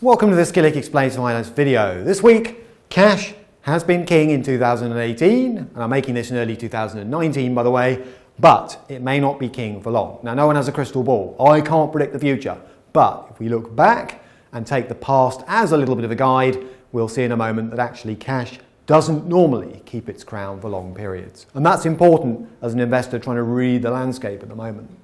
Welcome to this Killik Explains Finance video. This week, cash has been king in 2018, and I'm making this in early 2019 by the way, but it may not be king for long. Now, no one has a crystal ball. I can't predict the future, but if we look back and take the past as a little bit of a guide, we'll see in a moment that actually cash doesn't normally keep its crown for long periods. And that's important as an investor trying to read the landscape at the moment.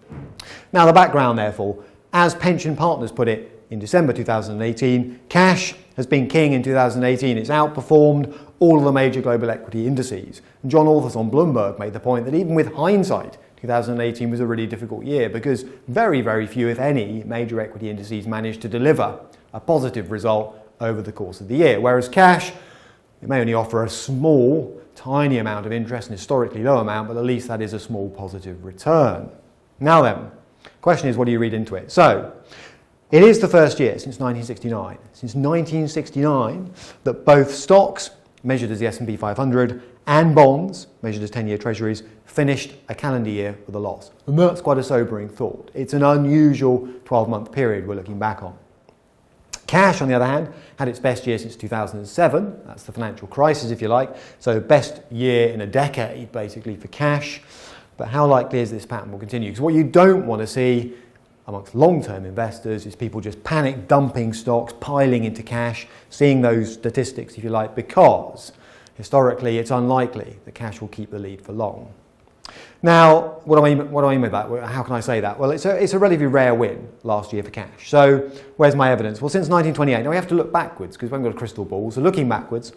Now, the background, therefore, as pension partners put it, in December 2018, cash has been king in 2018. It's outperformed all of the major global equity indices. And John Authers on Bloomberg made the point that even with hindsight, 2018 was a really difficult year because very, very few, if any, major equity indices managed to deliver a positive result over the course of the year. Whereas cash, it may only offer a small, tiny amount of interest, an historically low amount, but at least that is a small positive return. Now then, the question is, what do you read into it? So, it is the first year since 1969, that both stocks, measured as the S&P 500, and bonds, measured as 10-year treasuries, finished a calendar year with a loss. And that's quite a sobering thought. It's an unusual 12-month period we're looking back on. Cash, on the other hand, had its best year since 2007. That's the financial crisis, if you like. So best year in a decade, basically, for cash. But how likely is this pattern will continue? Because what you don't want to see amongst long-term investors is people just panic dumping stocks, piling into cash, seeing those statistics, if you like, because historically it's unlikely that cash will keep the lead for long. Now, what do I mean by that? How can I say that? Well, it's a relatively rare win last year for cash. So where's my evidence? Well, since 1928, now we have to look backwards because we haven't got a crystal ball. So looking backwards,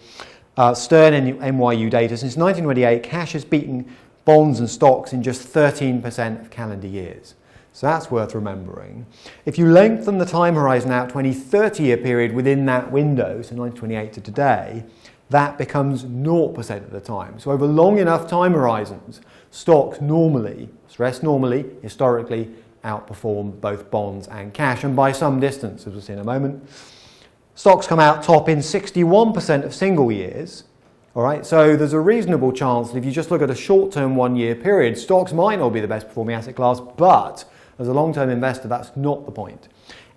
Stern NYU data, since 1928, cash has beaten bonds and stocks in just 13% of calendar years. So that's worth remembering. If you lengthen the time horizon out 20-30-year period within that window, so 1928 to today, that becomes 0% of the time. So over long enough time horizons, stocks normally, stress normally, historically outperform both bonds and cash, and by some distance, as we'll see in a moment. Stocks come out top in 61% of single years. All right, so there's a reasonable chance that if you just look at a short-term one-year period, stocks might not be the best performing asset class, but as a long-term investor, that's not the point.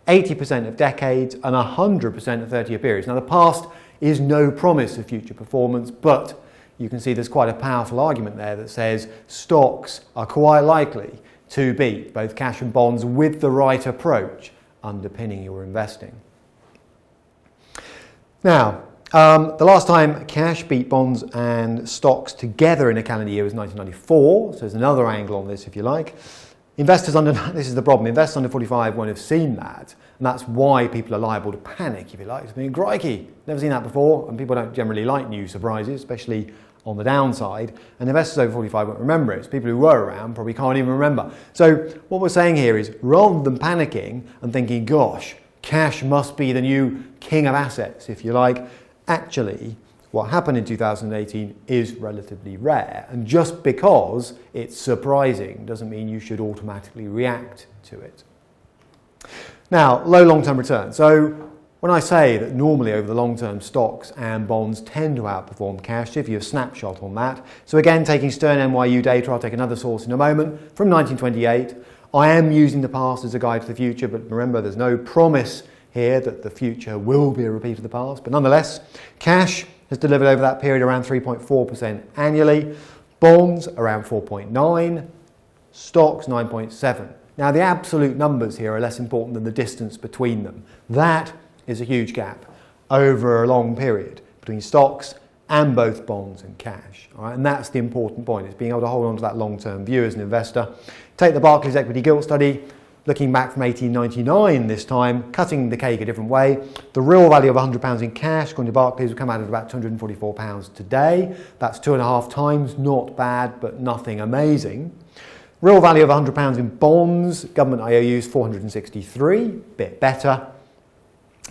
80% of decades and 100% of 30-year periods. Now, the past is no promise of future performance, but you can see there's quite a powerful argument there that says stocks are quite likely to beat both cash and bonds with the right approach underpinning your investing. Now, the last time cash beat bonds and stocks together in a calendar year was 1994, so there's another angle on this if you like. This is the problem, investors under 45 won't have seen that, and that's why people are liable to panic, if you like. It's been crikey, never seen that before, and people don't generally like new surprises, especially on the downside, and investors over 45 won't remember it. So people who were around probably can't even remember. So what we're saying here is, rather than panicking and thinking, gosh, cash must be the new king of assets, if you like, actually, what happened in 2018 is relatively rare, and just because it's surprising doesn't mean you should automatically react to it. Now, low long-term return. So when I say that normally over the long term stocks and bonds tend to outperform cash, to give you a snapshot on that. So again, taking Stern NYU data, I'll take another source in a moment, from 1928. I am using the past as a guide to the future, but remember there's no promise here that the future will be a repeat of the past. But nonetheless, cash has delivered over that period around 3.4% annually, bonds around 4.9%, stocks 9.7%. Now the absolute numbers here are less important than the distance between them. That is a huge gap over a long period between stocks and both bonds and cash. All right? And that's the important point, is being able to hold on to that long-term view as an investor. Take the Barclays Equity Gilt Study, looking back from 1899 this time, cutting the cake a different way. The real value of £100 in cash, according to Barclays, would come out at about £244 today. That's 2.5 times, not bad, but nothing amazing. Real value of £100 in bonds, government IOUs 463, bit better.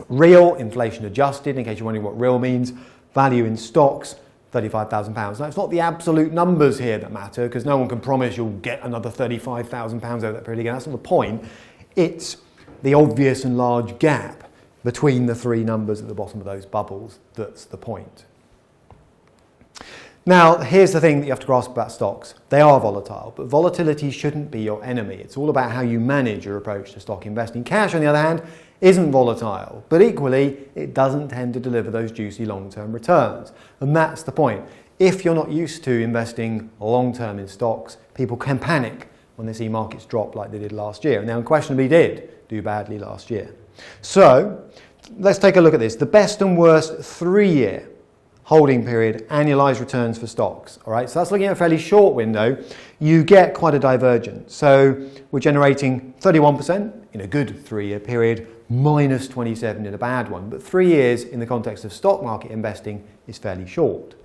Real, inflation adjusted, in case you're wondering what real means, value in stocks, £35,000. Now, it's not the absolute numbers here that matter, because no one can promise you'll get another £35,000 over that period again. That's not the point. It's the obvious and large gap between the three numbers at the bottom of those bubbles that's the point. Now, here's the thing that you have to grasp about stocks. They are volatile, but volatility shouldn't be your enemy. It's all about how you manage your approach to stock investing. Cash, on the other hand, isn't volatile, but equally it doesn't tend to deliver those juicy long-term returns. And that's the point. If you're not used to investing long-term in stocks, people can panic when they see markets drop like they did last year. Now, unquestionably did do badly last year. So let's take a look at this. The best and worst 3-year holding period annualized returns for stocks. All right, so that's looking at a fairly short window. You get quite a divergence. So we're generating 31% in a good 3-year period, minus 27 in a bad one. But 3 years in the context of stock market investing is fairly short.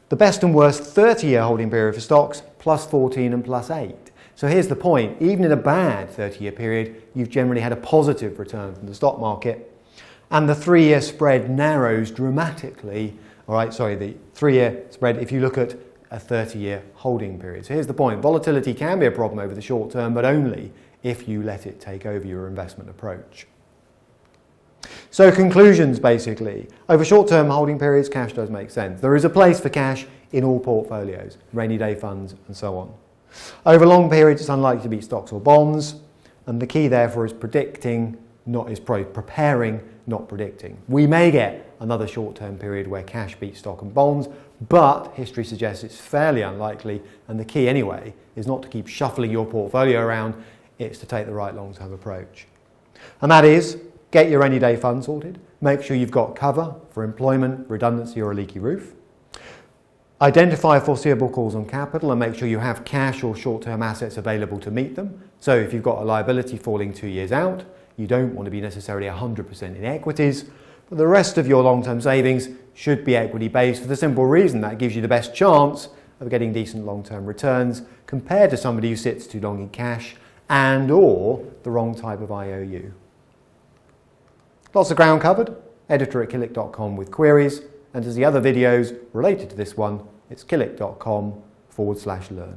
The best and worst 30-year holding period for stocks, plus 14 and plus 8. So here's the point. Even in a bad 30-year period, you've generally had a positive return from the stock market. And the 3-year spread narrows dramatically. All right, sorry, the 3-year spread if you look at a 30-year holding period. So here's the point. Volatility can be a problem over the short term, but only if you let it take over your investment approach. So conclusions, basically. Over short-term holding periods, cash does make sense. There is a place for cash in all portfolios, rainy day funds and so on. Over long periods, it's unlikely to beat stocks or bonds, and the key therefore is preparing, not predicting. We may get another short-term period where cash beats stock and bonds, but history suggests it's fairly unlikely, and the key anyway is not to keep shuffling your portfolio around, it's to take the right long-term approach. And that is, get your rainy day fund sorted, make sure you've got cover for employment, redundancy or a leaky roof. Identify foreseeable calls on capital and make sure you have cash or short-term assets available to meet them. So if you've got a liability falling 2 years out, you don't want to be necessarily 100% in equities, but the rest of your long-term savings should be equity-based for the simple reason that gives you the best chance of getting decent long-term returns compared to somebody who sits too long in cash and or the wrong type of IOU. Lots of ground covered. Editor at killik.com with queries. And to see other videos related to this one, it's killik.com/learn.